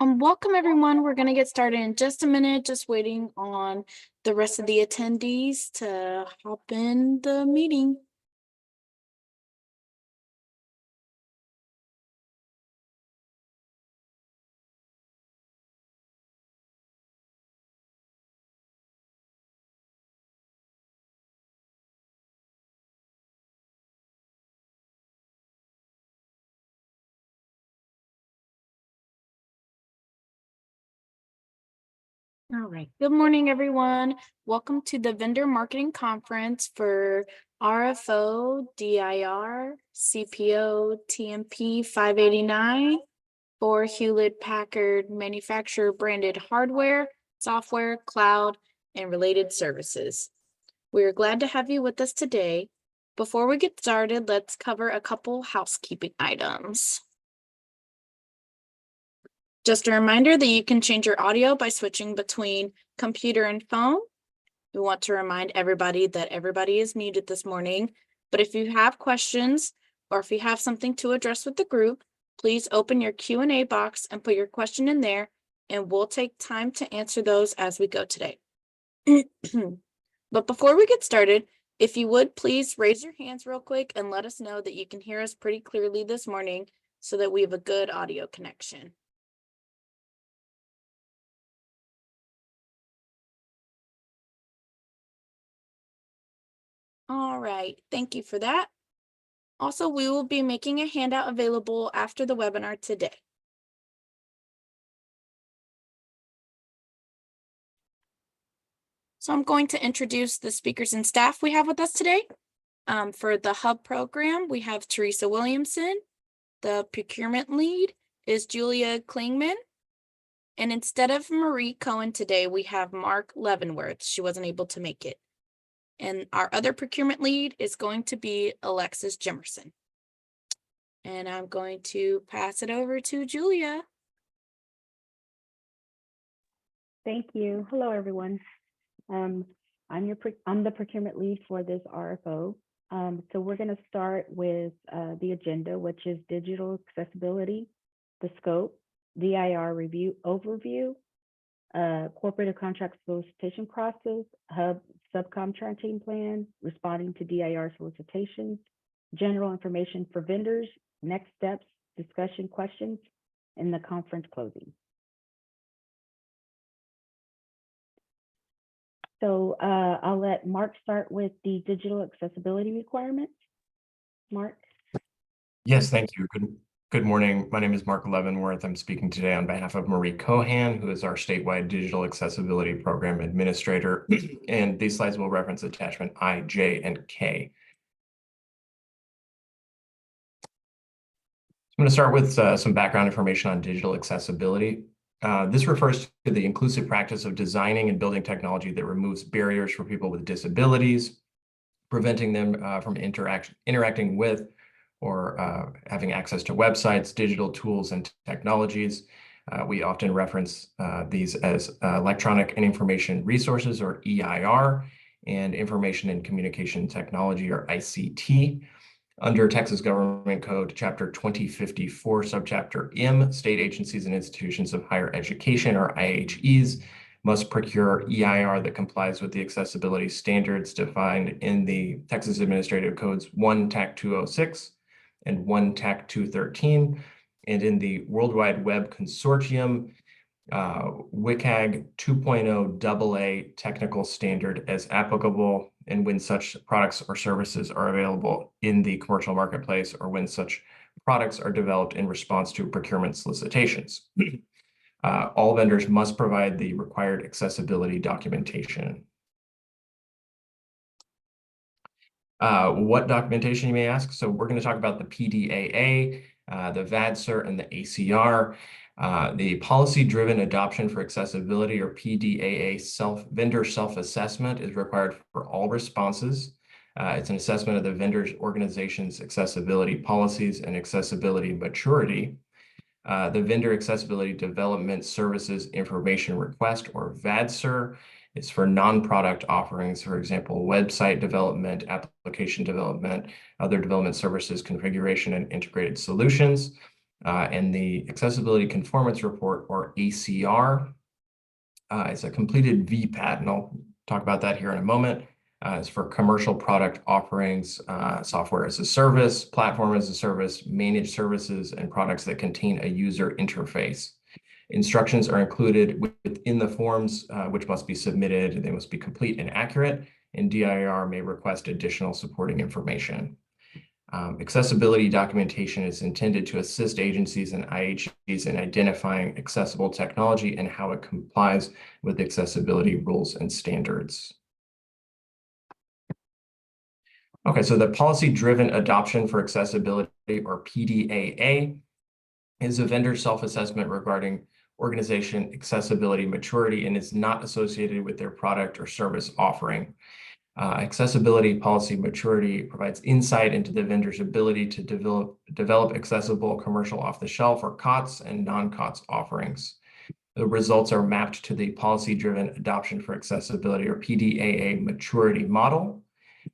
Welcome everyone. We're going to get started in just a minute, just waiting on the rest of the attendees to hop in the meeting. All right. Good morning, everyone. Welcome to the Vendor Marketing Conference for RFO DIR-CPO-TMP-589 for Hewlett-Packard manufacturer branded hardware, software, cloud, and related services. We are glad to have you with us today. Before we get started, let's cover a couple housekeeping items. Just a reminder that you can change your audio by switching between computer and phone. We want to remind everybody that everybody is muted this morning, but if you have questions or if you have something to address with the group, please open your Q&A box and put your question in there, and we'll take time to answer those as we go today. But before we get started, if you would please raise your hands real quick and let us know that you can hear us pretty clearly this morning so that we have a good audio connection. All right, thank you for that. Also, we will be making a handout available after the webinar today. So I'm going to introduce the speakers and staff we have with us today. For the Hub program, we have Teresa Williamson. The procurement lead is Julia Klingman. And instead of Marie Cohen today, we have Mark Leavenworth. She wasn't able to make it. And our other procurement lead is going to be Alexis Jimerson. And I'm going to pass it over to Julia. Thank you. Hello, everyone. I'm the procurement lead for this RFO. So we're going to start with the agenda, which is digital accessibility, the scope, DIR review overview, corporate and contract solicitation process, Hub subcontracting plan, responding to DIR solicitations, general information for vendors, next steps, discussion questions, and the conference closing. So I'll let Mark start with the digital accessibility requirements. Mark? Yes, thank you. Good morning. My name is Mark Leavenworth. I'm speaking today on behalf of Marie Cohen, who is our statewide digital accessibility program administrator. And these slides will reference attachment I, J, and K. I'm going to start with some background information on digital accessibility. This refers to the inclusive practice of designing and building technology that removes barriers for people with disabilities, preventing them from interacting with or having access to websites, digital tools, and technologies. We often reference these as electronic and information resources, or EIR, and information and communication technology, or ICT. Under Texas Government Code, Chapter 2054, Subchapter M, state agencies and institutions of higher education, or IHEs, must procure EIR that complies with the accessibility standards defined in the Texas Administrative Codes 1 TAC 206 and 1 TAC 213, and in the World Wide Web Consortium WCAG 2.0 AA technical standard as applicable, and when such products or services are available in the commercial marketplace, or when such products are developed in response to procurement solicitations. All vendors must provide the required accessibility documentation. What documentation, you may ask? So we're going to talk about the PDAA, the VADSR, and the ACR. The policy-driven adoption for accessibility, or PDAA vendor self-assessment, is required for all responses. It's an assessment of the vendor's organization's accessibility policies and accessibility maturity. The Vendor Accessibility Development Services Information Request, or VADSR, is for non-product offerings, for example, website development, application development, other development services, configuration, and integrated solutions. And the Accessibility Conformance Report, or ACR, is a completed VPAT, and I'll talk about that here in a moment. It's for commercial product offerings, software as a service, platform as a service, managed services, and products that contain a user interface. Instructions are included within the forms, which must be submitted. They must be complete and accurate, and DIR may request additional supporting information. Accessibility documentation is intended to assist agencies and IHEs in identifying accessible technology and how it complies with accessibility rules and standards. Okay, so the policy-driven adoption for accessibility, or PDAA, is a vendor self-assessment regarding organization accessibility maturity and is not associated with their product or service offering. Accessibility policy maturity provides insight into the vendor's ability to develop accessible commercial off-the-shelf or COTS and non-COTS offerings. The results are mapped to the policy-driven adoption for accessibility, or PDAA, maturity model.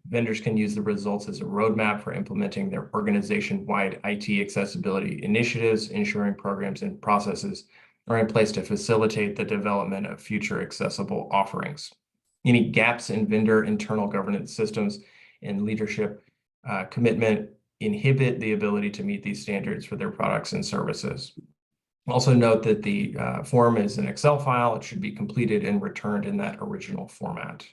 Vendors can use the results as a roadmap for implementing their organization-wide IT accessibility initiatives, ensuring programs and processes are in place to facilitate the development of future accessible offerings. Any gaps in vendor internal governance systems and leadership commitment inhibit the ability to meet these standards for their products and services. Also note that the form is an Excel file. It should be completed and returned in that original format.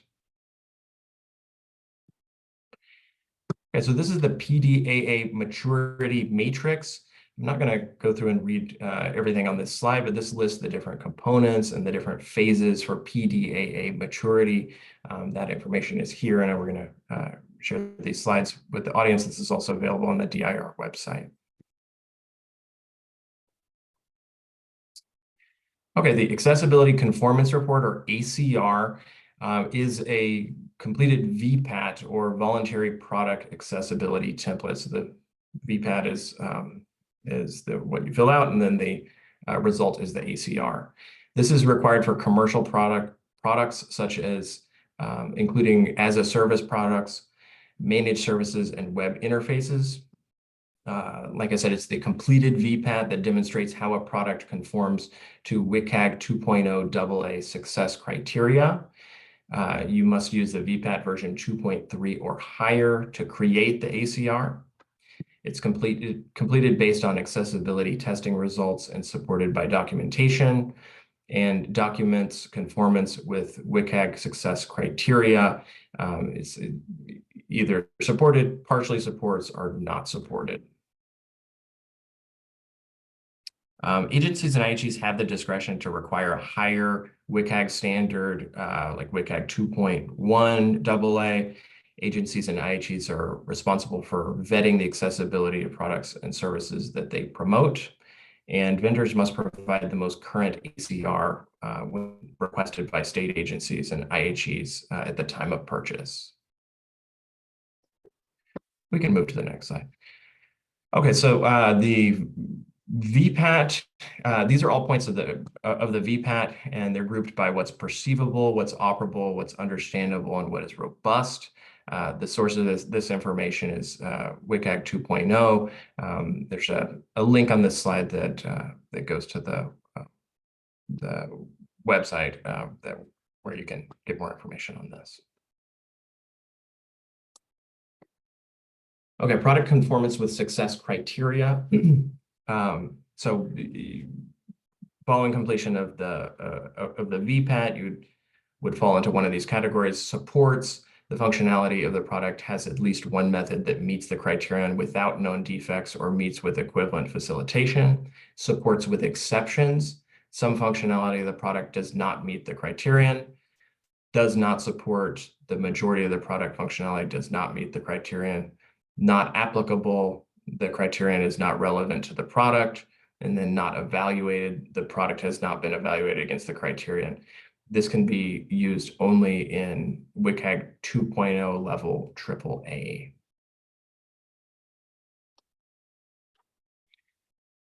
Okay, so this is the PDAA maturity matrix. I'm not going to go through and read everything on this slide, but this lists the different components and the different phases for PDAA maturity. That information is here, and we're going to share these slides with the audience. This is also available on the DIR website. Okay, the Accessibility Conformance Report, or ACR, is a completed VPAT, or Voluntary Product Accessibility Template. So the VPAT is what you fill out, and then the result is the ACR. This is required for commercial products such as including as-a-service products, managed services, and web interfaces. Like I said, it's the completed VPAT that demonstrates how a product conforms to WCAG 2.0 AA success criteria. You must use the VPAT version 2.3 or higher to create the ACR. It's completed based on accessibility testing results and supported by documentation, and documents conformance with WCAG success criteria. It's either supported, partially supports, or not supported. Agencies and IHEs have the discretion to require a higher WCAG standard, like WCAG 2.1 AA. Agencies and IHEs are responsible for vetting the accessibility of products and services that they promote, and vendors must provide the most current ACR when requested by state agencies and IHEs at the time of purchase. We can move to the next slide. Okay, so the VPAT, these are all points of the VPAT, and they're grouped by what's perceivable, what's operable, what's understandable, and what is robust. The source of this information is WCAG 2.0. There's a link on this slide that goes to the website where you can get more information on this. Okay, product conformance with success criteria. So following completion of the VPAT, you would fall into one of these categories. Supports the functionality of the product, has at least one method that meets the criterion without known defects or meets with equivalent facilitation. Supports with exceptions. Some functionality of the product does not meet the criterion. Does not support the majority of the product functionality, does not meet the criterion. Not applicable, the criterion is not relevant to the product. And then not evaluated, the product has not been evaluated against the criterion. This can be used only in WCAG 2.0 level AAA.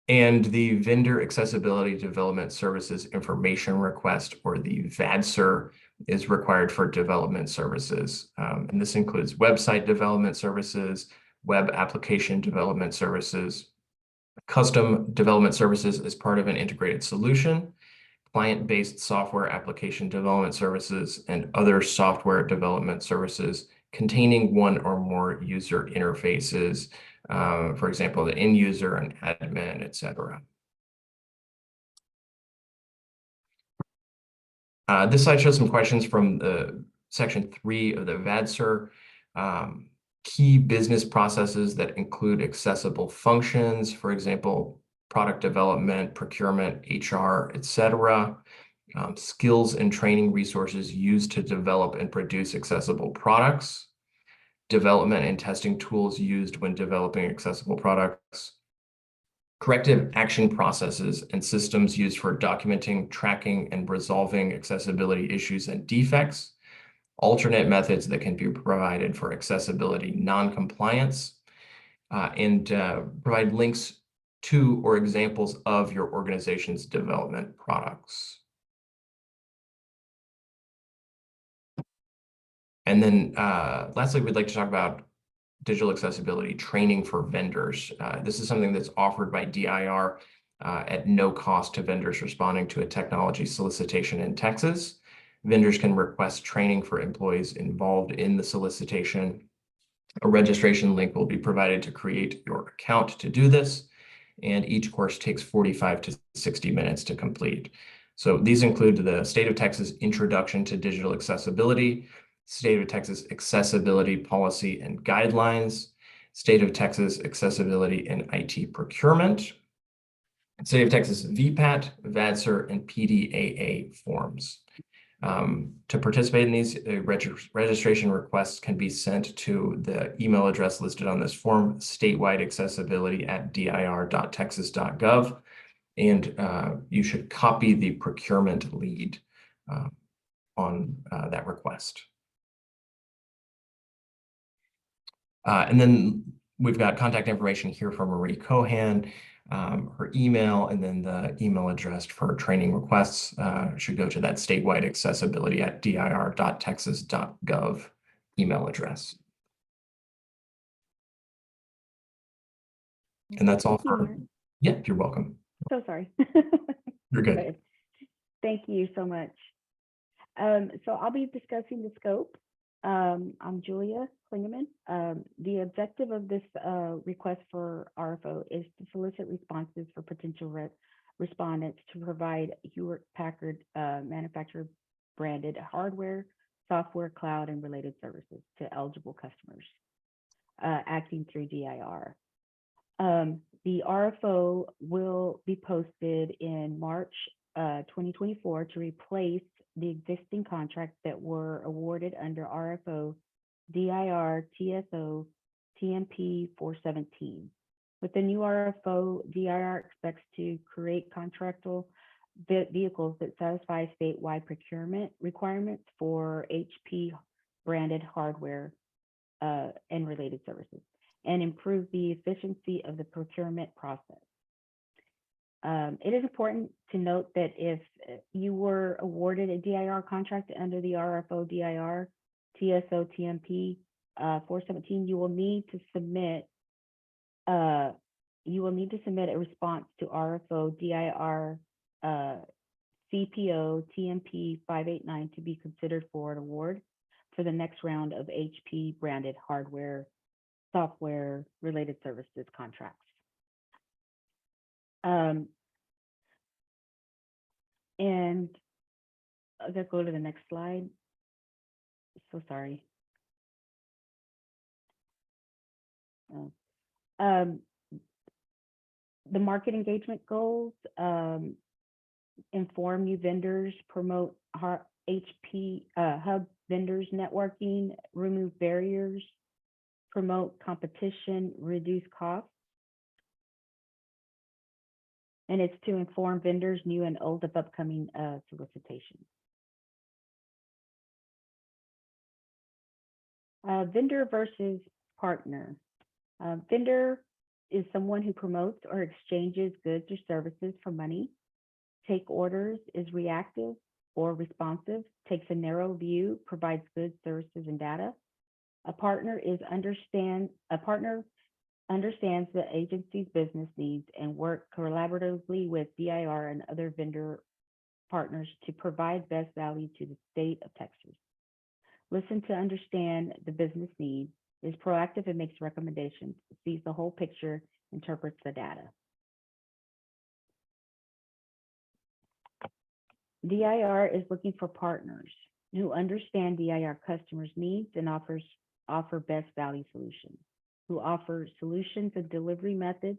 And the Vendor Accessibility Development Services Information Request, or the VADSER, is required for development services. And this includes website development services, web application development services, custom development services as part of an integrated solution, client-based software application development services, and other software development services containing one or more user interfaces, for example, the end user, an admin, etc. This slide shows some questions from the section 3 of the VADSR. Key business processes that include accessible functions, for example, product development, procurement, HR, etc. Skills and training resources used to develop and produce accessible products, development and testing tools used when developing accessible products, corrective action processes and systems used for documenting, tracking, and resolving accessibility issues and defects, alternate methods that can be provided for accessibility non-compliance, and provide links to or examples of your organization's development products. And then lastly, we'd like to talk about digital accessibility training for vendors. This is something that's offered by DIR at no cost to vendors responding to a technology solicitation in Texas. Vendors can request training for employees involved in the solicitation. A registration link will be provided to create your account to do this, and each course takes 45 to 60 minutes to complete. So these include the State of Texas Introduction to Digital Accessibility, State of Texas Accessibility Policy and Guidelines, State of Texas Accessibility and IT Procurement, State of Texas VPAT, VADSR, and PDAA forms. To participate in these, registration requests can be sent to the email address listed on this form, statewide-accessibility@dir.texas.gov, and you should copy the procurement lead on that request. And then we've got contact information here from Marie Cohan, her email, and then the email address for training requests should go to that statewide accessibility@dir.texas.gov email address. And that's all for, yeah, you're welcome. So sorry. You're good. Thank you so much. So I'll be discussing the scope. I'm Julia Klingeman. The objective of this request for RFO is to solicit responses for potential respondents to provide Hewlett-Packard manufacturer branded hardware, software, cloud, and related services to eligible customers acting through DIR. The RFO will be posted in March 2024 to replace the existing contracts that were awarded under RFO DIR-CPO-TMP-589. With the new RFO, DIR expects to create contractual vehicles that satisfy statewide procurement requirements for HP branded hardware and related services, and improve the efficiency of the procurement process. It is important to note that if you were awarded a DIR contract under the RFO DIR TSO-TMP 417, you will need to submit a response to RFO DIR CPO-TMP 589 to be considered for an award for the next round of HP branded hardware, software related services contracts. And I'll just go to the next slide. So sorry. The market engagement goals, inform new vendors, promote HP hub vendors networking, remove barriers, promote competition, reduce costs. And it's to inform vendors, new and old, of upcoming solicitations. Vendor versus partner. Vendor is someone who promotes or exchanges goods or services for money, take orders, is reactive or responsive, takes a narrow view, provides goods, services, and data. A partner understands the agency's business needs, and work collaboratively with DIR and other vendor partners to provide best value to the state of Texas. Listen to understand the business needs, is proactive and makes recommendations, sees the whole picture, interprets the data. DIR is looking for partners who understand DIR customers' needs and offer best value solutions, who offer solutions and delivery methods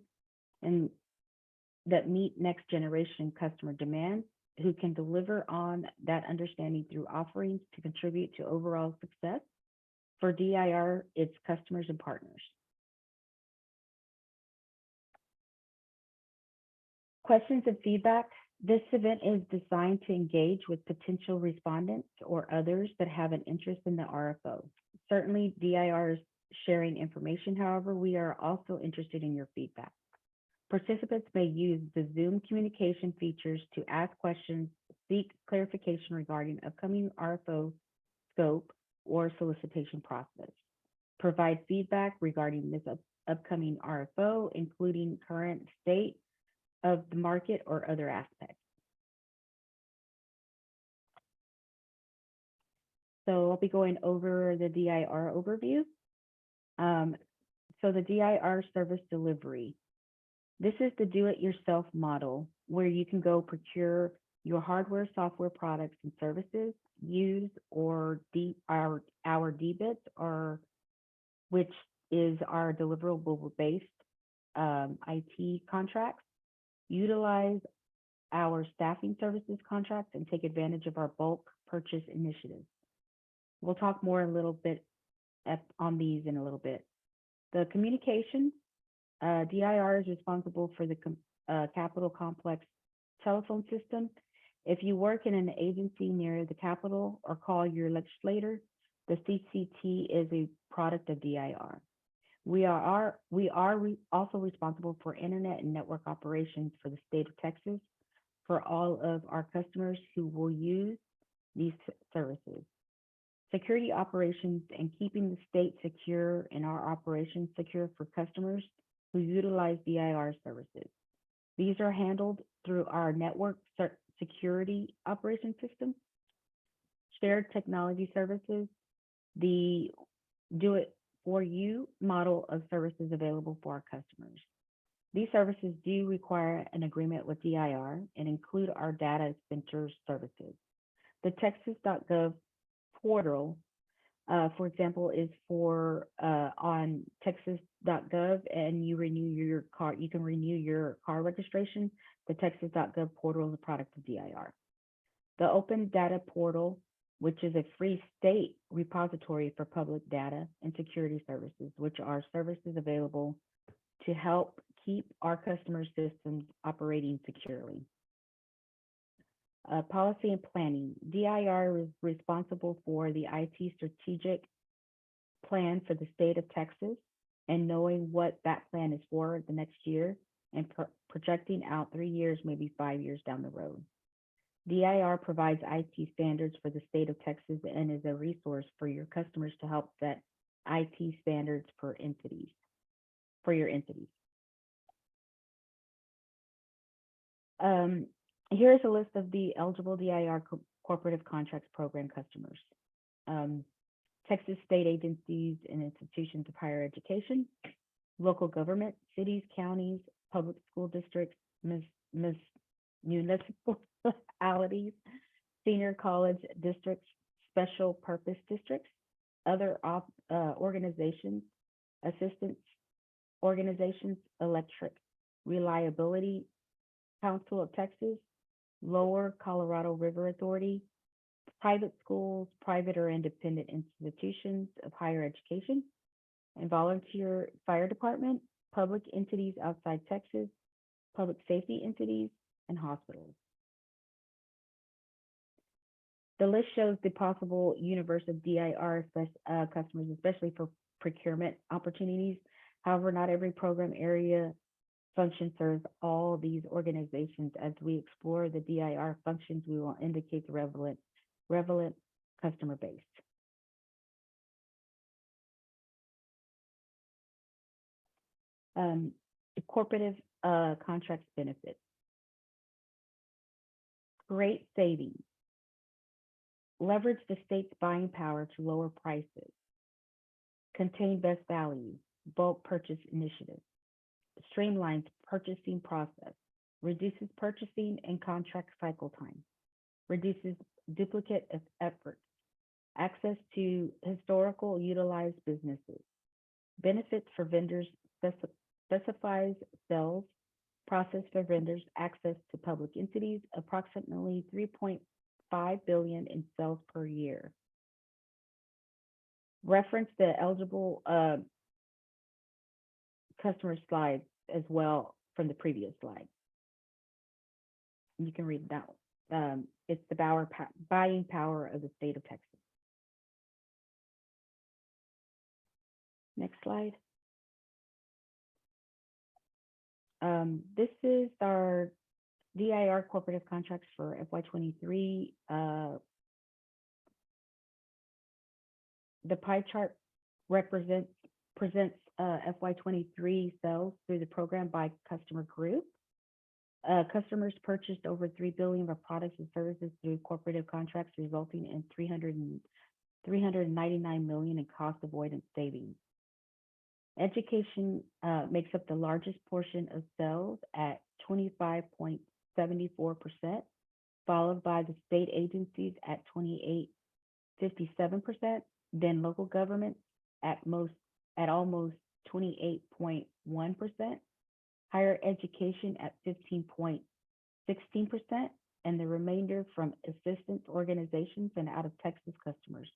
and that meet next generation customer demands, who can deliver on that understanding through offerings to contribute to overall success for DIR, its customers and partners. Questions and feedback. This event is designed to engage with potential respondents or others that have an interest in the RFO. Certainly, DIR is sharing information. However, we are also interested in your feedback. Participants may use the Zoom communication features to ask questions, seek clarification regarding upcoming RFO scope or solicitation process, provide feedback regarding this upcoming RFO, including current state of the market or other aspects. So I'll be going over the DIR overview. So the DIR service delivery. This is the do-it-yourself model where you can go procure your hardware, software products and services, use or our DBITs, or which is our deliverable-based IT contracts, utilize our staffing services contracts, and take advantage of our bulk purchase initiatives. We'll talk more a little bit on these in a little bit. The communication, DIR is responsible for the Capitol Complex telephone system. If you work in an agency near the Capitol or call your legislator, the CCT is a product of DIR. We are also responsible for internet and network operations for the state of Texas for all of our customers who will use these services. Security operations and keeping the state secure and our operations secure for customers who utilize DIR services. These are handled through our network security operation system, shared technology services, the do-it-for-you model of services available for our customers. These services do require an agreement with DIR and include our data center services. The Texas.gov portal, for example, is for on texas.gov, and you renew your car. You can renew your car registration. The Texas.gov portal is a product of DIR. The Open Data Portal, which is a free state repository for public data and security services, which are services available to help keep our customer systems operating securely. Policy and planning. DIR is responsible for the IT strategic plan for the state of Texas and knowing what that plan is for the next year and projecting out 3 years, maybe 5 years down the road. DIR provides IT standards for the state of Texas and is a resource for your customers to help set IT standards for your entities. Here's a list of the eligible DIR cooperative contracts program customers. Texas state agencies and institutions of higher education, local government, cities, counties, public school districts, municipalities, senior college districts, special purpose districts, other organizations, assistance organizations, Electric Reliability Council of Texas, Lower Colorado River Authority, private schools, private or independent institutions of higher education, and volunteer fire department, public entities outside Texas, public safety entities, and hospitals. The list shows the possible universe of DIR customers, especially for procurement opportunities. However, not every program area function serves all these organizations. As we explore the DIR functions, we will indicate the relevant customer base. Corporative contracts benefits. Great savings. Leverage the state's buying power to lower prices. Contain best value. Bulk purchase initiative. Streamlines purchasing process. Reduces purchasing and contract cycle time. Reduces duplicate efforts. Access to historical utilized businesses. Benefits for vendors specifies sales process for vendors, access to public entities, approximately 3.5 billion in sales per year. Reference the eligible customer slides as well from the previous slide. You can read that one. It's the buying power of the state of Texas. Next slide. This is our DIR cooperative contracts for FY23. The pie chart presents FY23 sales through the program by customer group. Customers purchased over 3 billion of products and services through cooperative contracts, resulting in 399 million in cost avoidance savings. Education makes up the largest portion of sales at 25.74%, followed by the state agencies at 28.57%, then local governments at almost 28.1%, higher education at 15.16%, and the remainder from assistance organizations and out of Texas customers.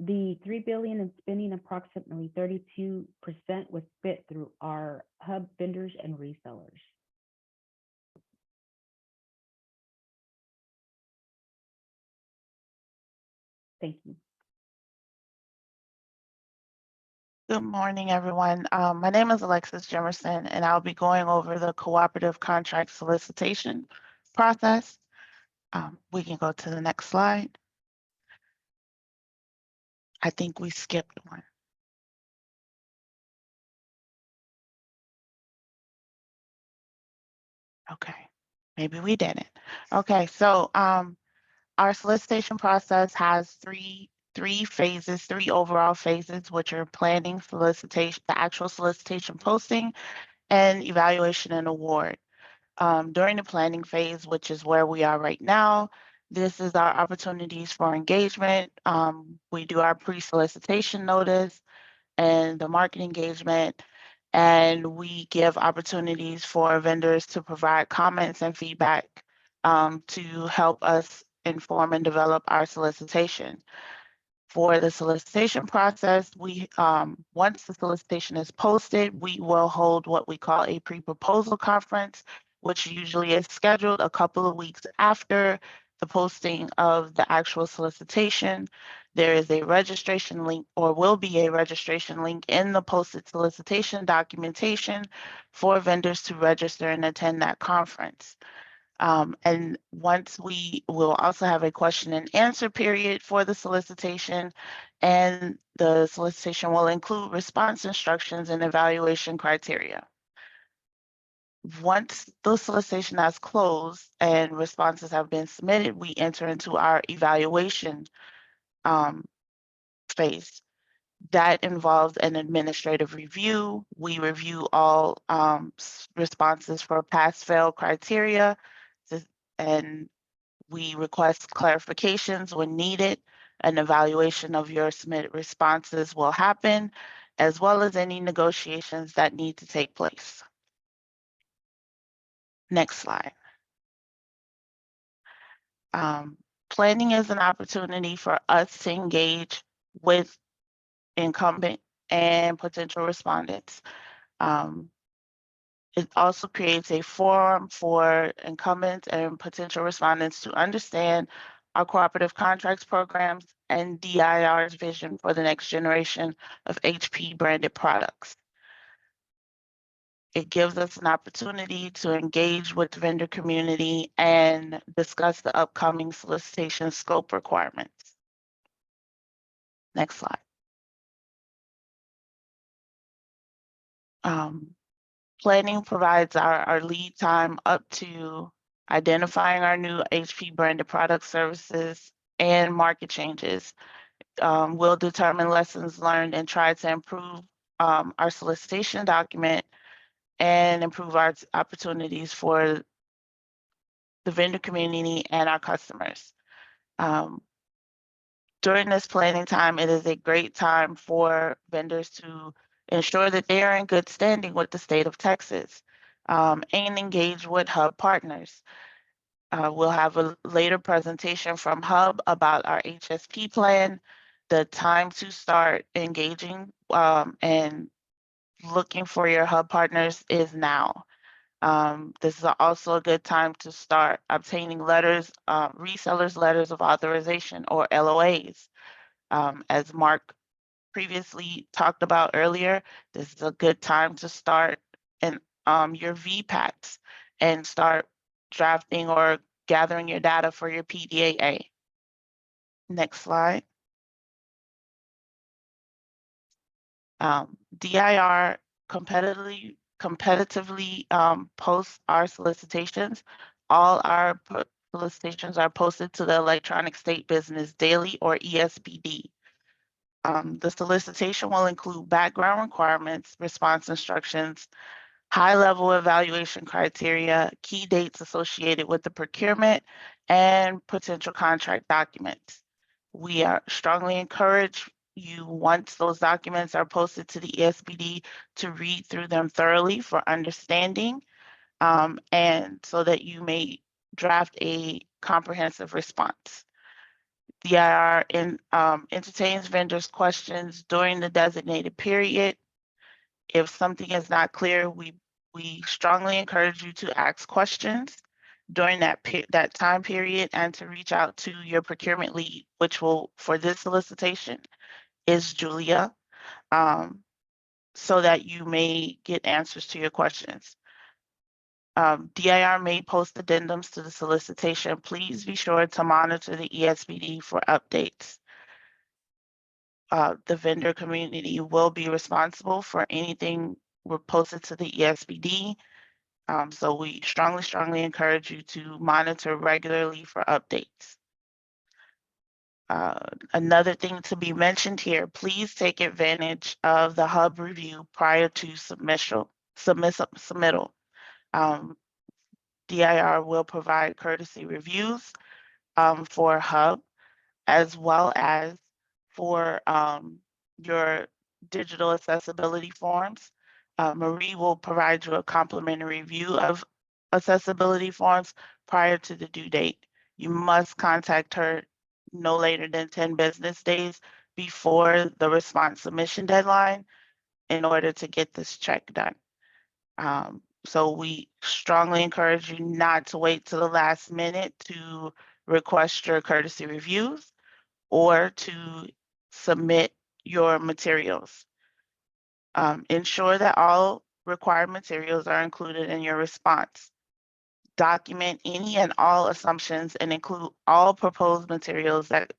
The 3 billion in spending, approximately 32% was spent through our hub vendors and resellers. Thank you. Good morning, everyone. My name is Alexis Jemerson, and I'll be going over the cooperative contract solicitation process. We can go to the next slide. I think we skipped one. Okay, maybe we didn't. Okay, so our solicitation process has three phases, three overall phases, which are planning, solicitation, the actual solicitation posting, and evaluation and award. During the planning phase, which is where we are right now, this is our opportunities for engagement. We do our pre-solicitation notice and the market engagement, and we give opportunities for vendors to provide comments and feedback to help us inform and develop our solicitation. For the solicitation process, we once the solicitation is posted, we will hold what we call a pre-proposal conference, which usually is scheduled a couple of weeks after the posting of the actual solicitation. There is a registration link, or will be a registration link, in the posted solicitation documentation for vendors to register and attend that conference. And once we will also have a question and answer period for the solicitation, and the solicitation will include response instructions and evaluation criteria. Once the solicitation has closed and responses have been submitted, we enter into our evaluation phase. That involves an administrative review. We review all responses for pass-fail criteria, and we request clarifications when needed. An evaluation of your submitted responses will happen, as well as any negotiations that need to take place. Next slide. Planning is an opportunity for us to engage with incumbent and potential respondents. It also creates a forum for incumbents and potential respondents to understand our cooperative contracts programs and DIR's vision for the next generation of HP branded products. It gives us an opportunity to engage with the vendor community and discuss the upcoming solicitation scope requirements. Next slide. Planning provides our lead time up to identifying our new HP branded product services and market changes. We'll determine lessons learned and try to improve our solicitation document and improve our opportunities for the vendor community and our customers. During this planning time, it is a great time for vendors to ensure that they are in good standing with the state of Texas and engage with Hub partners. We'll have a later presentation from Hub about our HSP plan. The time to start engaging and looking for your Hub partners is now. This is also a good time to start obtaining letters, resellers letters of authorization or LOAs. As Mark previously talked about earlier, this is a good time to start and your VPACs and start drafting or gathering your data for your PDAA. Next slide. DIR competitively posts our solicitations. All our solicitations are posted to the Electronic State Business Daily or ESBD. The solicitation will include background requirements, response instructions, high-level evaluation criteria, key dates associated with the procurement, and potential contract documents. We strongly encourage you, once those documents are posted to the ESBD, to read through them thoroughly for understanding, and so that you may draft a comprehensive response. DIR entertains vendors' questions during the designated period. If something is not clear, we strongly encourage you to ask questions during that time period and to reach out to your procurement lead, which will, for this solicitation, is Julia, so that you may get answers to your questions. DIR may post addendums to the solicitation. Please be sure to monitor the ESBD for updates. The vendor community will be responsible for anything we're posted to the ESBD. So we strongly encourage you to monitor regularly for updates. Another thing to be mentioned here, please take advantage of the Hub review prior to submittal. DIR will provide courtesy reviews for Hub, as well as for your digital accessibility forms. Marie will provide you a complimentary review of accessibility forms prior to the due date. You must contact her no later than 10 business days before the response submission deadline in order to get this check done. So we strongly encourage you not to wait to the last minute to request your courtesy reviews or to submit your materials. Ensure that all required materials are included in your response. Document any and all assumptions and include all proposed materials that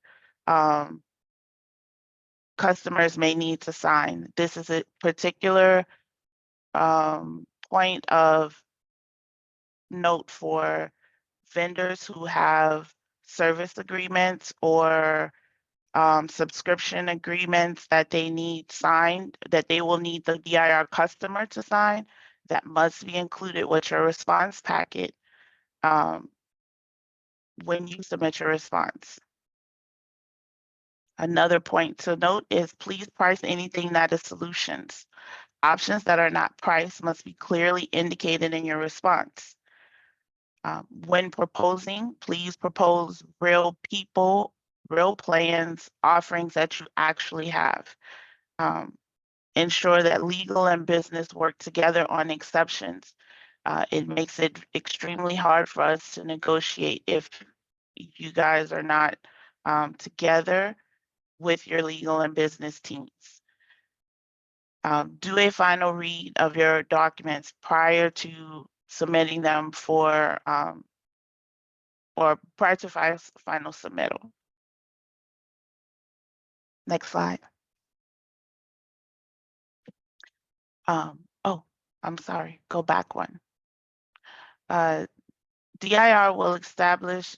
customers may need to sign. This is a particular point of note for vendors who have service agreements or subscription agreements that they need signed, that they will need the DIR customer to sign. That must be included with your response packet when you submit your response. Another point to note is please price anything that is solutions. Options that are not priced must be clearly indicated in your response. When proposing, please propose real people, real plans, offerings that you actually have. Ensure that legal and business work together on exceptions. It makes it extremely hard for us to negotiate if you guys are not together with your legal and business teams. Do a final read of your documents prior to submitting them for or prior to final submittal. Next slide. Oh, I'm sorry, go back one. DIR will establish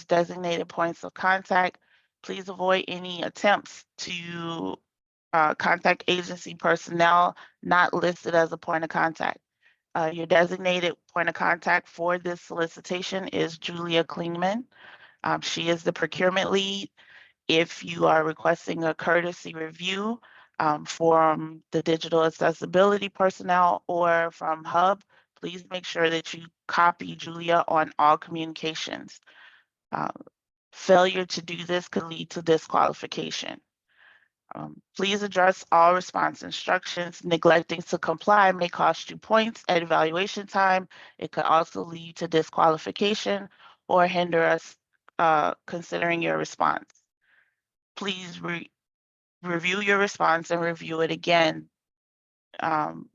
designated points of contact. Please avoid any attempts to contact agency personnel not listed as a point of contact. Your designated point of contact for this solicitation is Julia Klingman. She is the procurement lead. If you are requesting a courtesy review from the digital accessibility personnel or from Hub, please make sure that you copy Julia on all communications. Failure to do this could lead to disqualification. Please address all response instructions. Neglecting to comply may cost you points at evaluation time. It could also lead to disqualification or hinder us considering your response. Please review your response and review it again.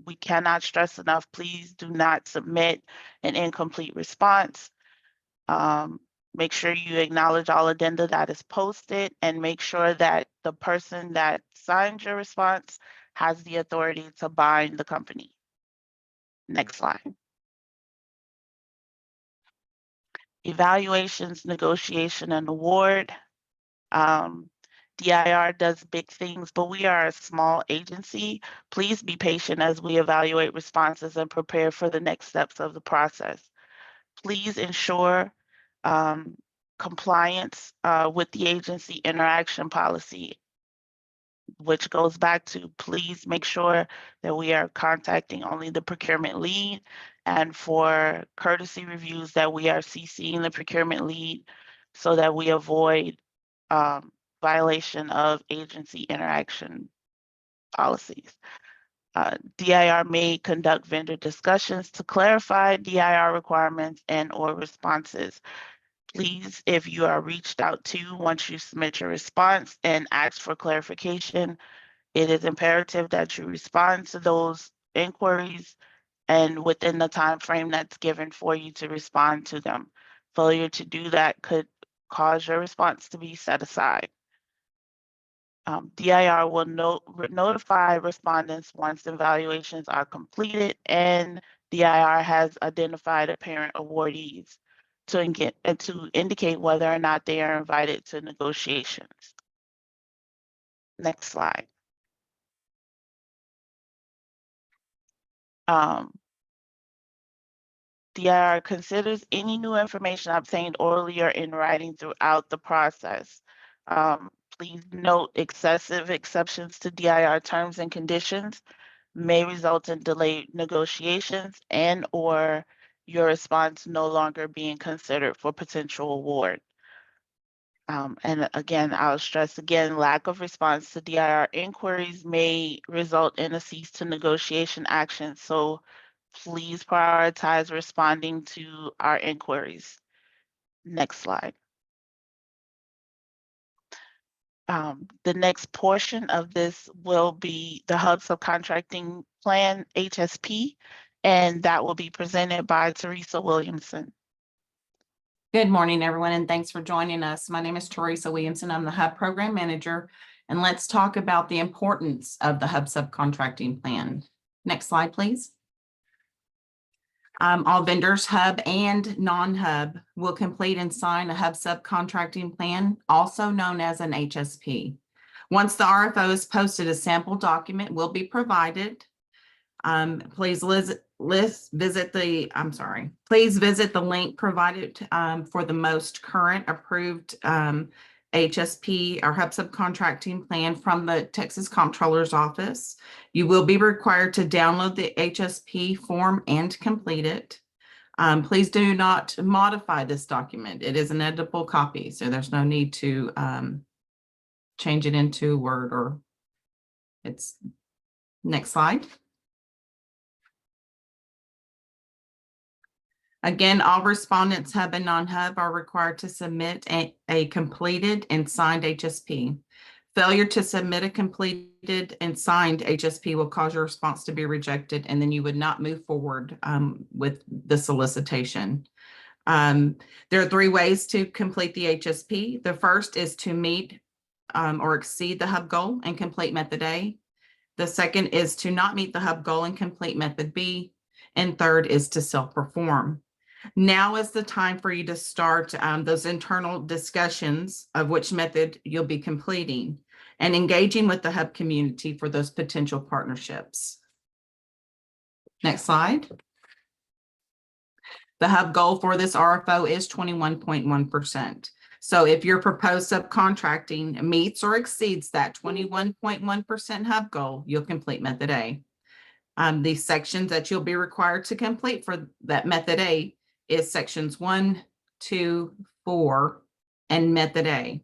We cannot stress enough, please do not submit an incomplete response. Make sure you acknowledge all addenda that is posted and make sure that the person that signed your response has the authority to bind the company. Next slide. Evaluations, negotiation, and award. DIR does big things, but we are a small agency. Please be patient as we evaluate responses and prepare for the next steps of the process. Please ensure compliance with the agency interaction policy, which goes back to please make sure that we are contacting only the procurement lead, and for courtesy reviews that we are CCing the procurement lead so that we avoid violation of agency interaction policies. DIR may conduct vendor discussions to clarify DIR requirements and or responses. Please, if you are reached out to once you submit your response and ask for clarification, it is imperative that you respond to those inquiries and within the time frame that's given for you to respond to them. Failure to do that could cause your response to be set aside. DIR will notify respondents once evaluations are completed and DIR has identified apparent awardees to indicate whether or not they are invited to negotiations. Next slide. DIR considers any new information obtained orally or in writing throughout the process. Please note excessive exceptions to DIR terms and conditions may result in delayed negotiations and or your response no longer being considered for potential award. And again, I'll stress again, lack of response to DIR inquiries may result in a cease to negotiation action. So please prioritize responding to our inquiries. Next slide. The next portion of this will be the Hub Subcontracting Plan, HSP, and that will be presented by Teresa Williamson. Good morning, everyone, and thanks for joining us. My name is Teresa Williamson. I'm the Hub Program Manager, and let's talk about the importance of the Hub Subcontracting Plan. Next slide, please. All vendors, Hub and non-Hub, will complete and sign a Hub Subcontracting Plan, also known as an HSP. Once the RFO is posted, a sample document will be provided. Please visit the link provided for the most current approved HSP or Hub Subcontracting Plan from the Texas Comptroller's Office. You will be required to download the HSP form and complete it. Please do not modify this document. It is an editable copy, so there's no need to change it into Word or it's. Next slide. Again, all respondents, Hub and non-Hub, are required to submit a completed and signed HSP. Failure to submit a completed and signed HSP will cause your response to be rejected, and then you would not move forward with the solicitation. There are 3 ways to complete the HSP. The first is to meet or exceed the Hub goal and complete method A. The second is to not meet the hub goal and complete method B. And third is to self-perform. Now is the time for you to start those internal discussions of which method you'll be completing and engaging with the hub community for those potential partnerships. Next slide. The hub goal for this RFO is 21.1%. So if your proposed subcontracting meets or exceeds that 21.1% hub goal, you'll complete method A. The sections that you'll be required to complete for that method A is sections 1, 2, 4, and method A.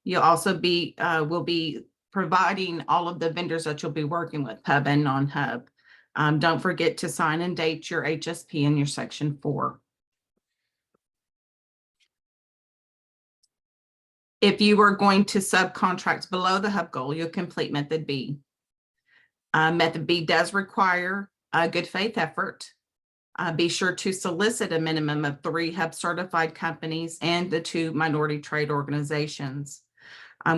You'll also will be providing all of the vendors that you'll be working with, hub and non-hub. Don't forget to sign and date your HSP in your section 4. If you are going to subcontract below the hub goal, you'll complete method B. Method B does require a good faith effort. Be sure to solicit a minimum of 3 hub certified companies and the 2 minority trade organizations.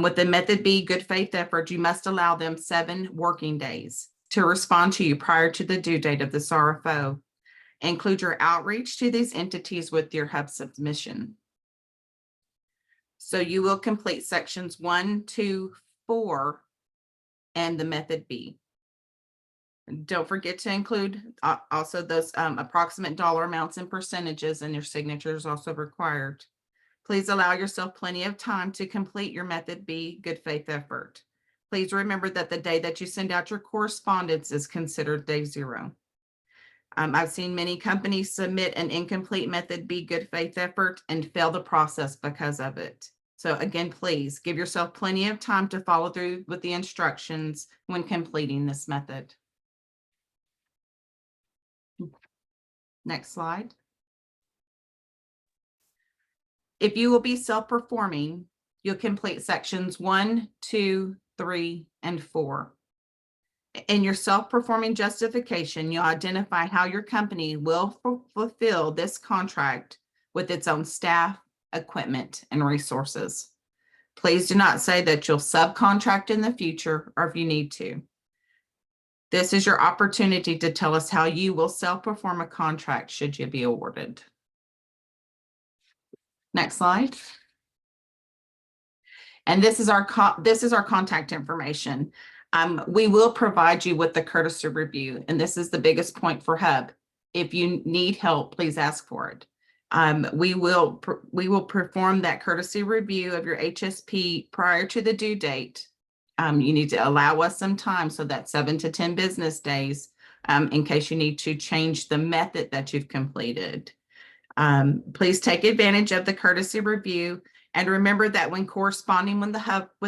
With the method B good faith effort, you must allow them 7 working days to respond to you prior to the due date of this RFO. Include your outreach to these entities with your hub submission. So you will complete sections 1, 2, 4, and the method B. Don't forget to include also those approximate dollar amounts and percentages, and your signature is also required. Please allow yourself plenty of time to complete your method B good faith effort. Please remember that the day that you send out your correspondence is considered day 0. I've seen many companies submit an incomplete method B good faith effort and fail the process because of it. So again, please give yourself plenty of time to follow through with the instructions when completing this method. Next slide. If you will be self-performing, you'll complete sections 1, 2, 3, and 4. In your self-performing justification, you'll identify how your company will fulfill this contract with its own staff, equipment, and resources. Please do not say that you'll subcontract in the future or if you need to. This is your opportunity to tell us how you will self-perform a contract should you be awarded. Next slide. And this is our contact information. We will provide you with the courtesy review, and this is the biggest point for Hub. If you need help, please ask for it. We will perform that courtesy review of your HSP prior to the due date. You need to allow us some time, so that's 7 to 10 business days, in case you need to change the method that you've completed. Please take advantage of the courtesy review, and remember that when corresponding with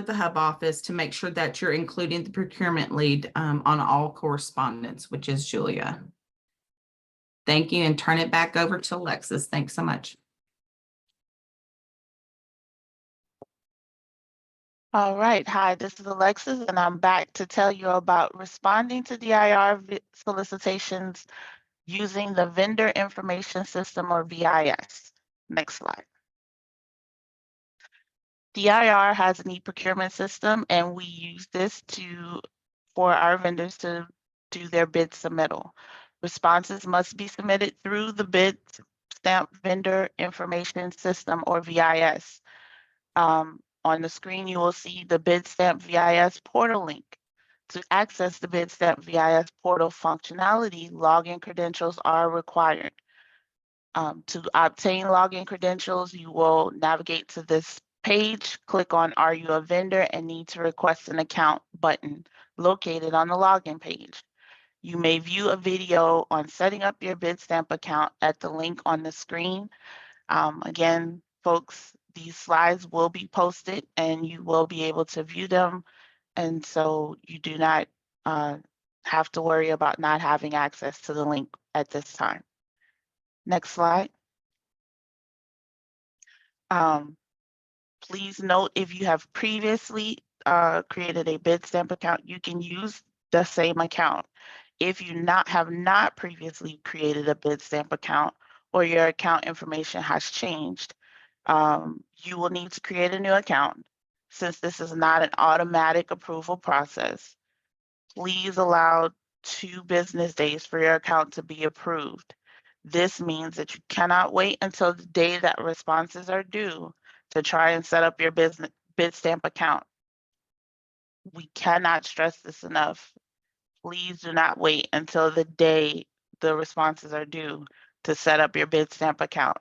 the Hub office, to make sure that you're including the procurement lead on all correspondence, which is Julia. Thank you, and turn it back over to Alexis. Thanks so much. All right. Hi, this is Alexis, and I'm back to tell you about responding to DIR solicitations using the Vendor Information System, or VIS. Next slide. DIR has an e-procurement system, and we use this for our vendors to do their bid submittal. Responses must be submitted through the Bid Stamp Vendor Information System, or VIS. On the screen, you will see the Bid Stamp VIS portal link. To access the Bid Stamp VIS portal functionality, login credentials are required. To obtain login credentials, you will navigate to this page, click on "Are you a vendor?" and "Need to request an account" button located on the login page. You may view a video on setting up your Bidstamp account at the link on the screen. Again, folks, these slides will be posted and you will be able to view them. And so you do not have to worry about not having access to the link at this time. Next slide. Please note, if you have previously created a Bidstamp account, you can use the same account. If you have not previously created a Bidstamp account, or your account information has changed, you will need to create a new account, since this is not an automatic approval process. please allow 2 business days for your account to be approved. This means that you cannot wait until the day that responses are due to try and set up your business Bitstamp account. We cannot stress this enough. Please do not wait until the day the responses are due to set up your Bitstamp account.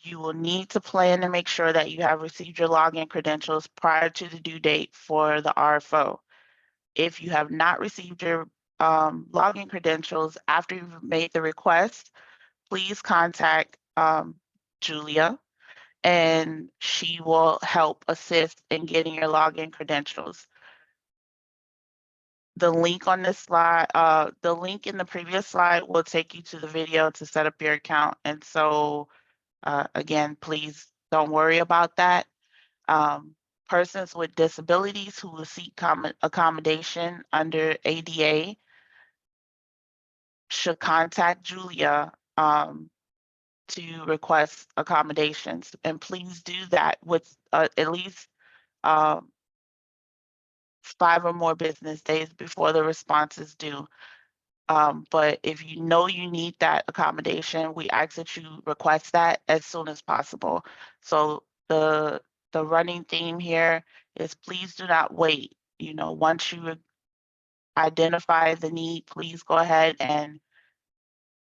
You will need to plan to make sure that you have received your login credentials prior to the due date for the RFO. If you have not received your login credentials after you've made the request, please contact Julia, and she will help assist in getting your login credentials. The link on this slide, the link in the previous slide will take you to the video to set up your account. And so again, please don't worry about that. Persons with disabilities who will seek accommodation under ADA should contact Julia to request accommodations. And please do that with at least 5 or more business days before the response is due. But if you know you need that accommodation, we ask that you request that as soon as possible. So the running theme here is please do not wait. You know, once you identify the need, please go ahead and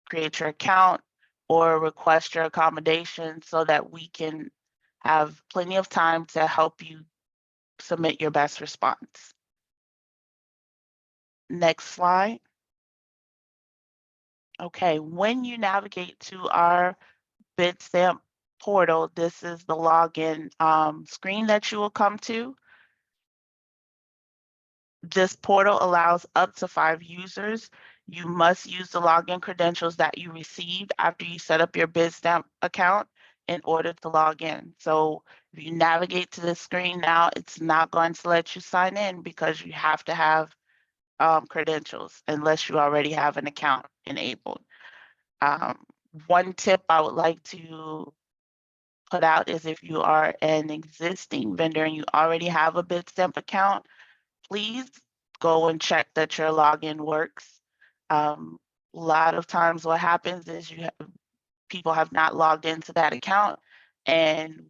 create your account or request your accommodation so that we can have plenty of time to help you submit your best response. Next slide. Okay, when you navigate to our Bitstamp portal, this is the login screen that you will come to. This portal allows up to 5 users. You must use the login credentials that you received after you set up your Bitstamp account in order to log in. So if you navigate to this screen now, it's not going to let you sign in because you have to have credentials unless you already have an account enabled. One tip I would like to put out is if you are an existing vendor and you already have a Bitstamp account, please go and check that your login works. A lot of times what happens is people have not logged into that account and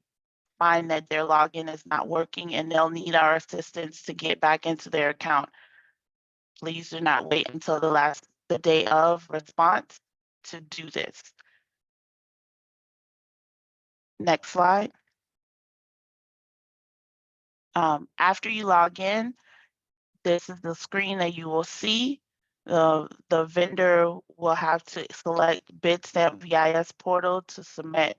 find that their login is not working and they'll need our assistance to get back into their account. Please do not wait until the day of response to do this. Next slide. After you log in, this is the screen that you will see. The vendor will have to select Bitstamp VIS portal to submit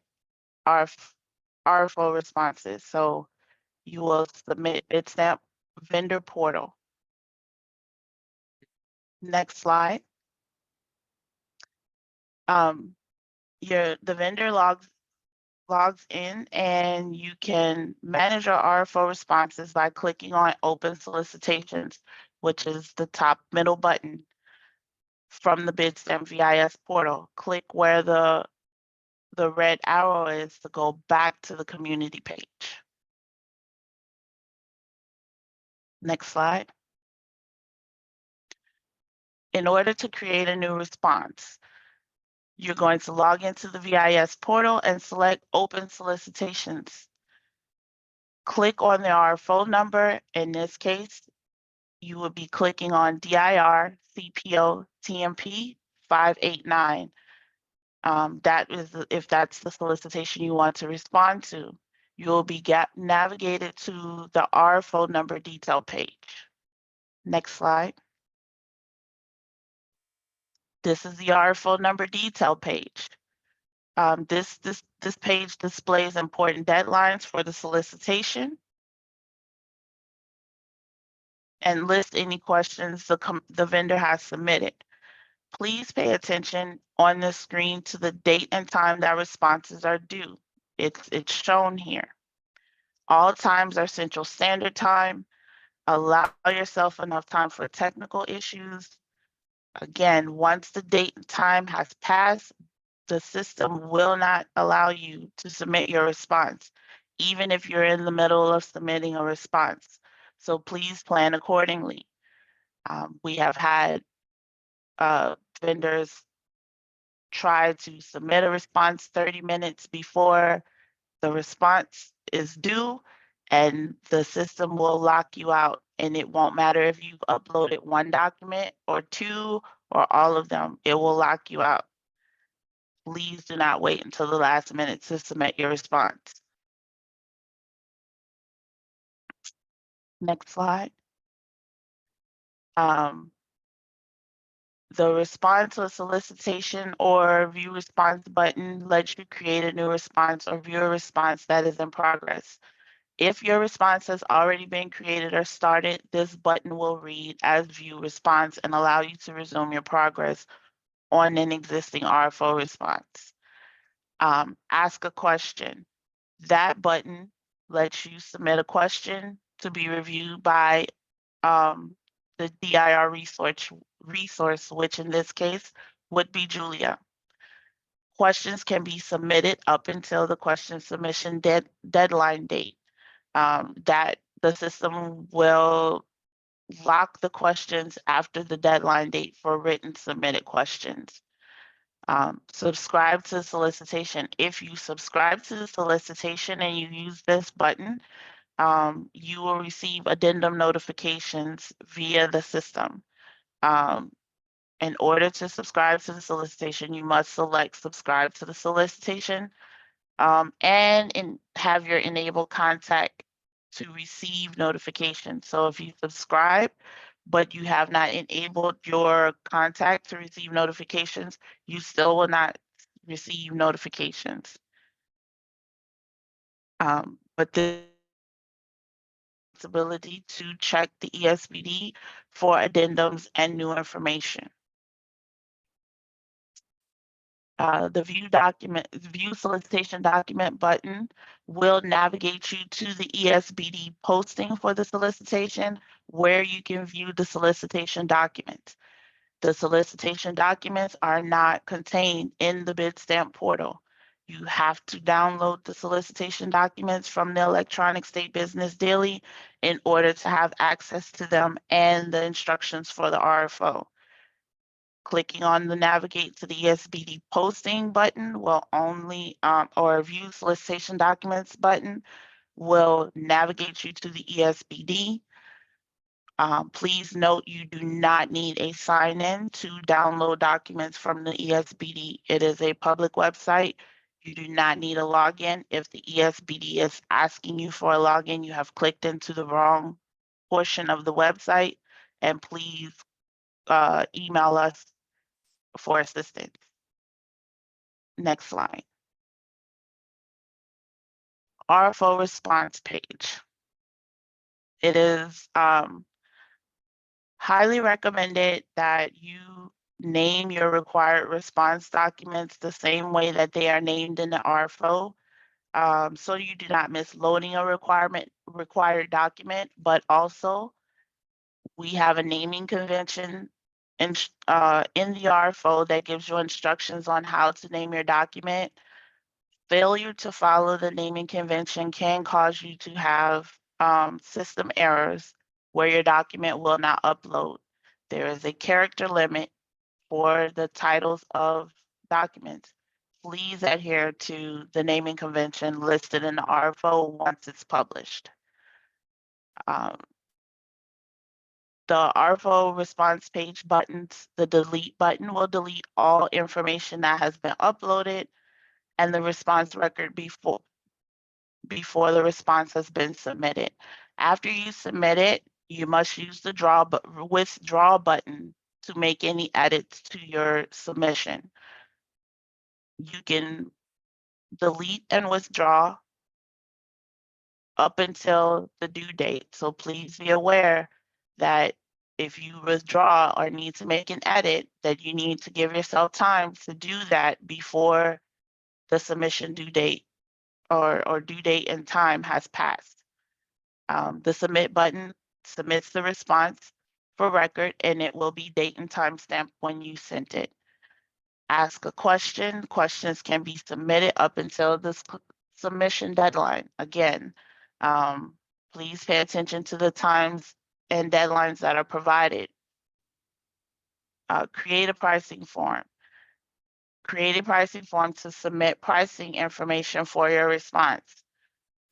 RFO responses. So you will submit Bitstamp vendor portal. Next slide. The vendor logs in and you can manage your RFO responses by clicking on Open Solicitations, which is the top middle button from the Bitstamp VIS portal. Click where the red arrow is to go back to the community page. Next slide. In order to create a new response, you're going to log into the VIS portal and select Open Solicitations. Click on the RFO number. In this case, you will be clicking on DIR-CPO-TMP-589. That is if that's the solicitation you want to respond to. You will be navigated to the RFO number detail page. Next slide. This is the RFO number detail page. This page displays important deadlines for the solicitation and lists any questions the vendor has submitted. Please pay attention on the screen to the date and time that responses are due. It's shown here. All times are Central Standard Time. Allow yourself enough time for technical issues. Again, once the date and time has passed, the system will not allow you to submit your response, even if you're in the middle of submitting a response. So please plan accordingly. We have had vendors try to submit a response 30 minutes before the response is due, and the system will lock you out, and it won't matter if you've uploaded one document or two or all of them, it will lock you out. Please do not wait until the last minute to submit your response. Next slide. The response to a solicitation or view response button lets you create a new response or view a response that is in progress. If your response has already been created or started, this button will read as view response and allow you to resume your progress on an existing RFO response. Ask a question. That button lets you submit a question to be reviewed by the DIR resource, which in this case would be Julia. Questions can be submitted up until the question submission deadline date. That the system will lock the questions after the deadline date for written submitted questions. Subscribe to the solicitation. If you subscribe to the solicitation and you use this button, you will receive addendum notifications via the system. In order to subscribe to the solicitation, you must select subscribe to the solicitation and have your enable contact to receive notifications. So if you subscribe, but you have not enabled your contact to receive notifications, you still will not receive notifications. But the ability to check the ESBD for addendums and new information. The view solicitation document button will navigate you to the ESBD posting for the solicitation, where you can view the solicitation documents. The solicitation documents are not contained in the Bitstamp portal. You have to download the solicitation documents from the Electronic State Business Daily in order to have access to them and the instructions for the RFO. Clicking on the navigate to the ESBD posting button will only, or view solicitation documents button will navigate you to the ESBD. Please note you do not need a sign-in to download documents from the ESBD. It is a public website. You do not need a login. If the ESBD is asking you for a login, you have clicked into the wrong portion of the website, and please email us for assistance. Next slide. RFO response page. It is highly recommended that you name your required response documents the same way that they are named in the RFO, so you do not miss loading a required document, but also we have a naming convention in the RFO that gives you instructions on how to name your document. Failure to follow the naming convention can cause you to have system errors where your document will not upload. There is a character limit for the titles of documents. Please adhere to the naming convention listed in the RFO once it's published. The RFO response page buttons, the delete button will delete all information that has been uploaded and the response record before the response has been submitted. After you submit it, you must use the withdraw button to make any edits to your submission. You can delete and withdraw up until the due date. So please be aware that if you withdraw or need to make an edit, that you need to give yourself time to do that before the submission due date or due date and time has passed. The submit button submits the response for record, and it will be date and time stamped when you sent it. Ask a question. Questions can be submitted up until this submission deadline. Again, please pay attention to the times and deadlines that are provided Create a pricing form. Create a pricing form to submit pricing information for your response.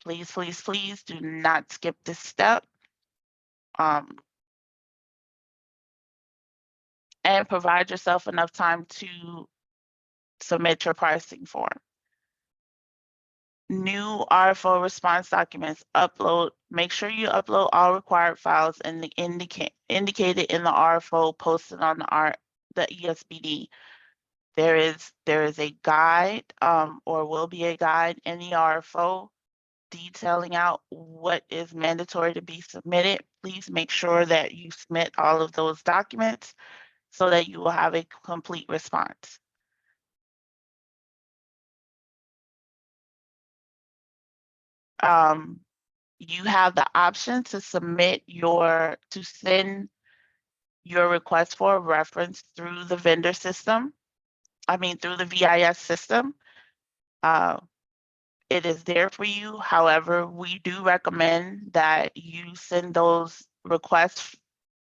Please, please, please do not skip this step. And provide yourself enough time to submit your pricing form. New RFO response documents, make sure you upload all required files and indicated in the RFO posted on the ESBD. There is a guide, or will be a guide in the RFO detailing out what is mandatory to be submitted. Please make sure that you submit all of those documents so that you will have a complete response. You have the option to send your request for a reference through the vendor system. Through the VIS system. It is there for you. However, we do recommend that you send those requests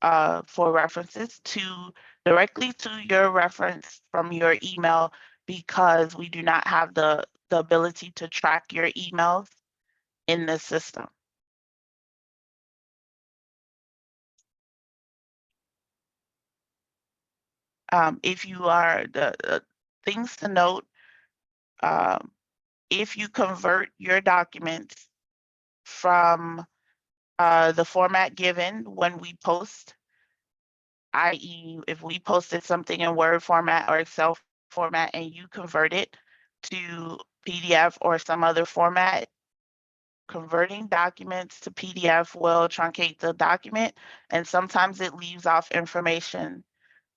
for references directly to your reference from your email, because we do not have the ability to track your emails in the system. If you are the things to note, if you convert your documents from the format given when we post, i.e. if we posted something in Word format or Excel format and you convert it to PDF or some other format, converting documents to PDF will truncate the document, and sometimes it leaves off information.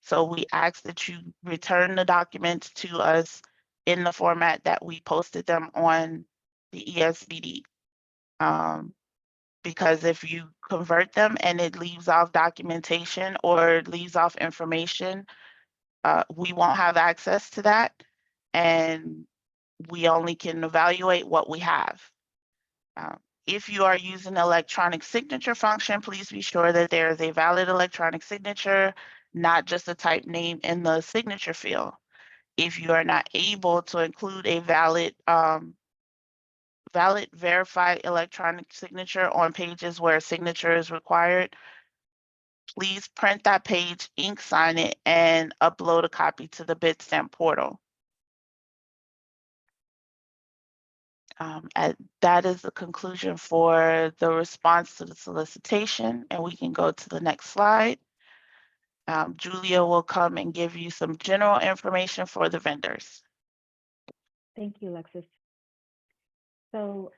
So we ask that you return the documents to us in the format that we posted them on the ESBD. Because if you convert them and it leaves off documentation or leaves off information, we won't have access to that, and we only can evaluate what we have. If you are using the electronic signature function, please be sure that there is a valid electronic signature, not just a type name in the signature field. If you are not able to include a valid verified electronic signature on pages where a signature is required, please print that page, ink sign it, and upload a copy to the Bitstamp portal. That is the conclusion for the response to the solicitation, and we can go to the next slide. Julia will come and give you some general information for the vendors. Thank you, Alexis. So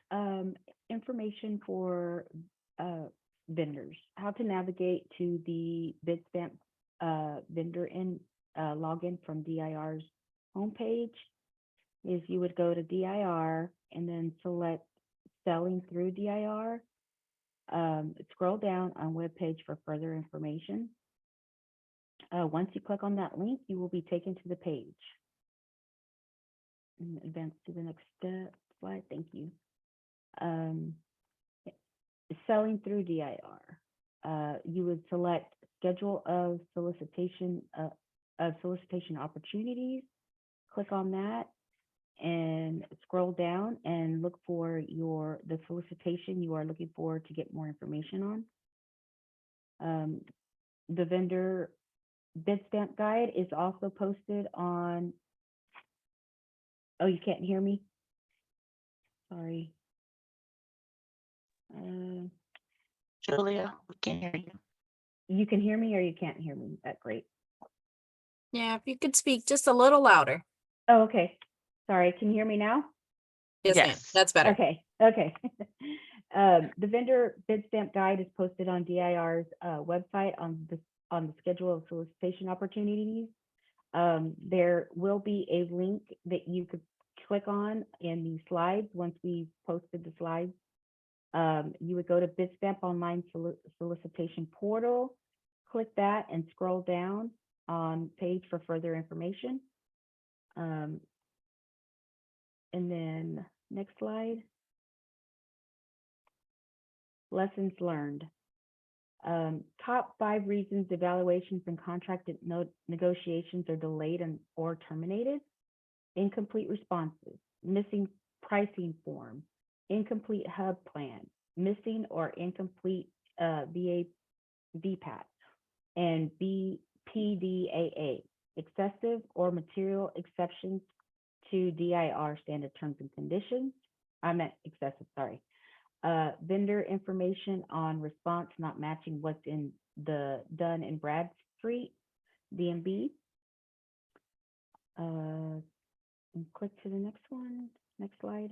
information for vendors, how to navigate to the Bitstamp vendor login from DIR's homepage is you would go to DIR and then select selling through DIR. Scroll down on web page for further information. Once you click on that link, you will be taken to the page. And advance to the next slide. Thank you. Selling through DIR. You would select schedule of solicitation opportunities. Click on that and scroll down and look for the solicitation you are looking for to get more information on. The vendor Bitstamp guide is also posted on. Oh, you can't hear me? Sorry. Julia, we can hear you. You can hear me or you can't hear me? That's great. Yeah, if you could speak just a little louder. Oh, okay. Sorry, can you hear me now? Yes, ma'am. Yes. That's better. Okay. The vendor Bitstamp guide is posted on DIR's website on the schedule of solicitation opportunities. There will be a link that you could click on in the slides. Once we posted the slides, you would go to Bitstamp Online Solicitation Portal, click that and scroll down on page for further information. And then next slide. Lessons learned. Top 5 reasons evaluations and contract negotiations are delayed or terminated. Incomplete responses, missing pricing form, incomplete hub plan, missing or incomplete VPAT, and PDAA, excessive or material exceptions to DIR standard terms and conditions. I meant excessive, sorry. Vendor information on response not matching what's in the Dun and Bradstreet, DMB. And click to the next one, next slide.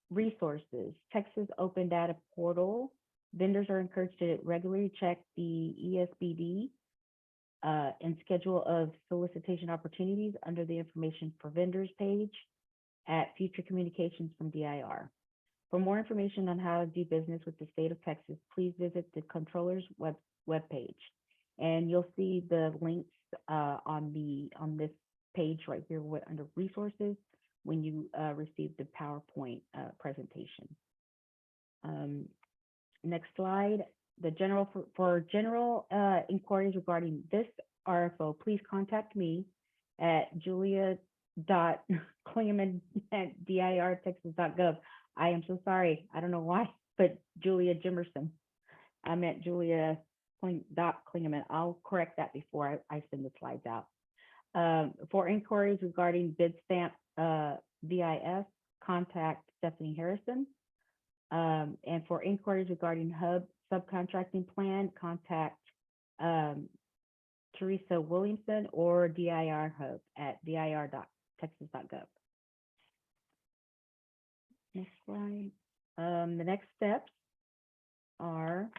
Resources, Texas Open Data Portal. Vendors are encouraged to regularly check the ESBD and schedule of solicitation opportunities under the information for vendors page at future communications from DIR. For more information on how to do business with the state of Texas, please visit the controller's webpage. And you'll see the links on this page right here under resources when you receive the PowerPoint presentation. Next slide. For general inquiries regarding this RFO, please contact me at julia.klineman@dirtexas.gov. I am so sorry. I don't know why, but Julia Jimerson. I meant Julia.Klineman. I'll correct that before I send the slides out. For inquiries regarding bid stamp VIS, contact Stephanie Harrison. And for inquiries regarding hub subcontracting plan, contact Teresa Williamson or DIR Hub at dir.texas.gov. Next slide. The next steps are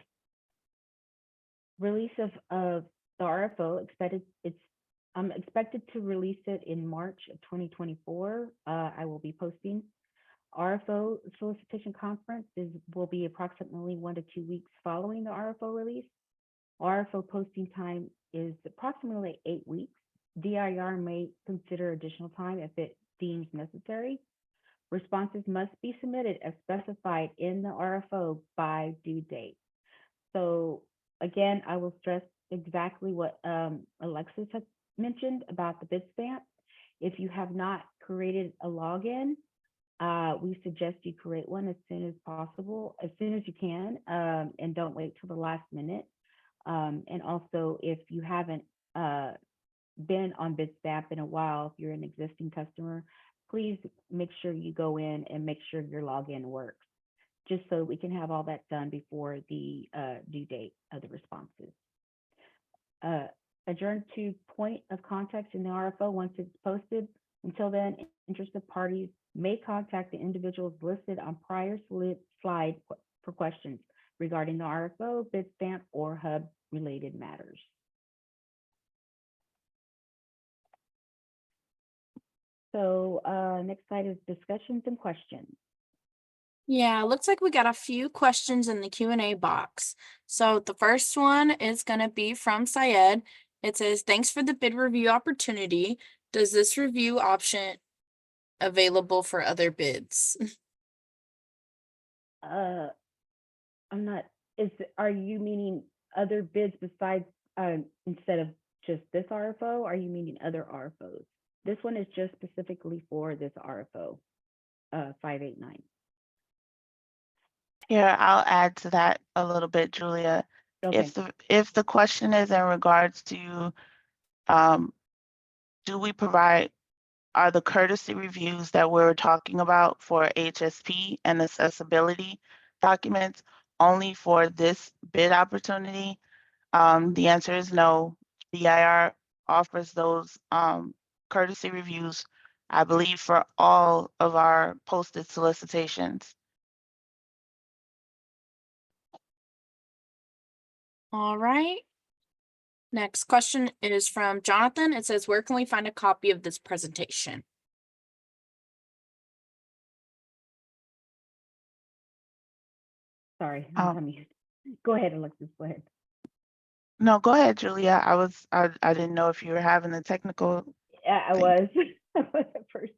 release of the RFO. I'm expected to release it in March of 2024. I will be posting. RFO solicitation conference will be approximately 1 to 2 weeks following the RFO release. RFO posting time is approximately 8 weeks. DIR may consider additional time if it deems necessary. Responses must be submitted as specified in the RFO by due date. So again, I will stress exactly what Alexis has mentioned about the bid stamp. If you have not created a login, we suggest you create one as soon as possible, as soon as you can, and don't wait till the last minute. And also, if you haven't been on Bitstamp in a while, if you're an existing customer, please make sure you go in and make sure your login works, just so we can have all that done before the due date of the responses. Adjourn to point of contact in the RFO once it's posted. Until then, interested parties may contact the individuals listed on prior slide for questions regarding the RFO, Bitstamp, or hub related matters. So next slide is discussions and questions. Yeah, looks like we got a few questions in the Q&A box. So the first one is going to be from Syed. It says, thanks for the bid review opportunity. Does this review option available for other bids? I'm not, are you meaning other bids besides, instead of just this RFO? Are you meaning other RFOs? This one is just specifically for this RFO, 589. Here, I'll add to that a little bit, Julia. Okay. If the question is in regards to, do we provide, are the courtesy reviews that we're talking about for HSP and accessibility documents only for this bid opportunity? The answer is no. DIR offers those courtesy reviews, I believe, for all of our posted solicitations. All right. Next question is from Jonathan. It says, where can we find a copy of this presentation? Sorry, I'm on mute. Go ahead, Alexis, go ahead. No, go ahead, Julia. I didn't know if you were having a technical. I was at first.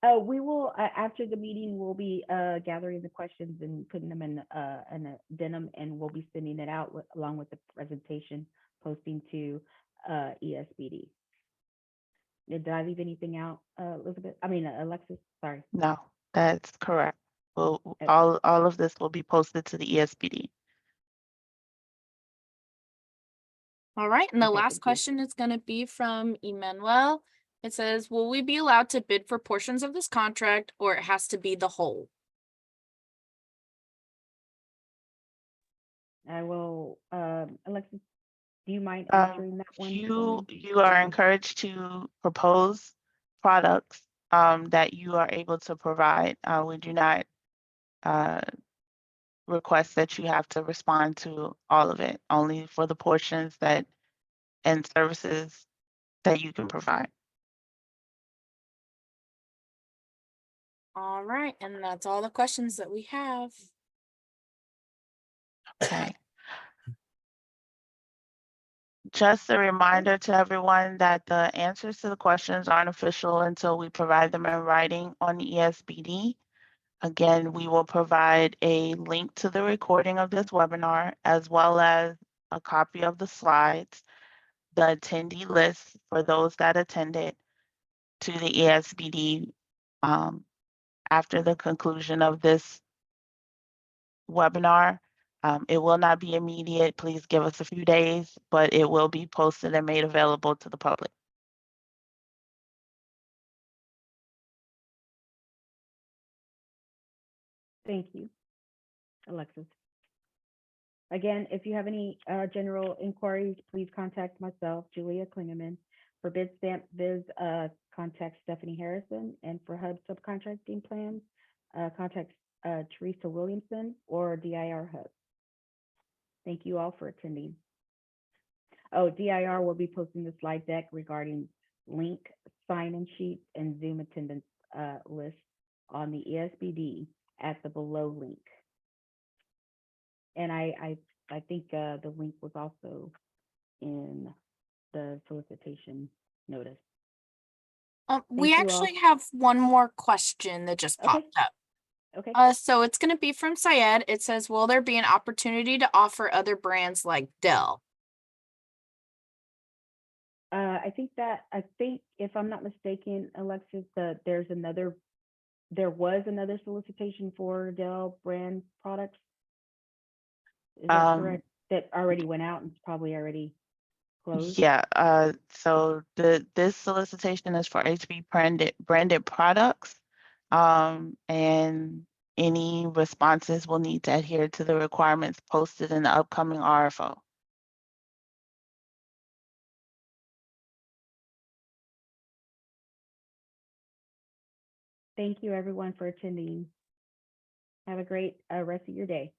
We will, after the meeting, we'll be gathering the questions and putting them in an addendum, and we'll be sending it out along with the presentation posting to ESBD. Did I leave anything out, Elizabeth? I mean, Alexis, sorry. No, that's correct. Well, Okay. all of this will be posted to the ESPD. All right, and the Okay, last thank you. question is going to be from Emmanuel. It says, will we be allowed to bid for portions of this contract, or it has to be the whole? I will, Alexis, do you mind Um, answering that one? for You me? are encouraged to propose products that you are able to provide. We do not request that you have to respond to all of it, only for the portions that and services that you can provide. All right, and that's all the questions that we have. Okay. Just a reminder to everyone that the answers to the questions aren't official until we provide them in writing on the ESBD. Again, we will provide a link to the recording of this webinar, as well as a copy of the slides, the attendee list for those that attended, to the ESBD after the conclusion of this webinar. It will not be immediate. Please give us a few days, but it will be posted and made available to the public. Thank you, Alexis. Again, if you have any general inquiries, please contact myself, Julia Klingerman. For bid stamp biz, contact Stephanie Harrison, and for hub subcontracting plans, contact Teresa Williamson or DIR Hub. Thank you all for attending. Oh, DIR will be posting the slide deck regarding link, sign-in sheets, and Zoom attendance list on the ESBD at the below link. And I think the link was also in the solicitation notice. We Thank you all. actually have one more question that just Okay. popped up. Okay. So it's going to be from Syed. It says, will there be an opportunity to offer other brands like Dell? I think if I'm not mistaken, Alexis, there was another solicitation for Dell brand products. Is that correct? That already went out and it's probably already closed? Yeah, so this solicitation is for HP branded products. And any responses will need to adhere to the requirements posted in the upcoming RFO. Thank you everyone for attending. Have a great rest of your day.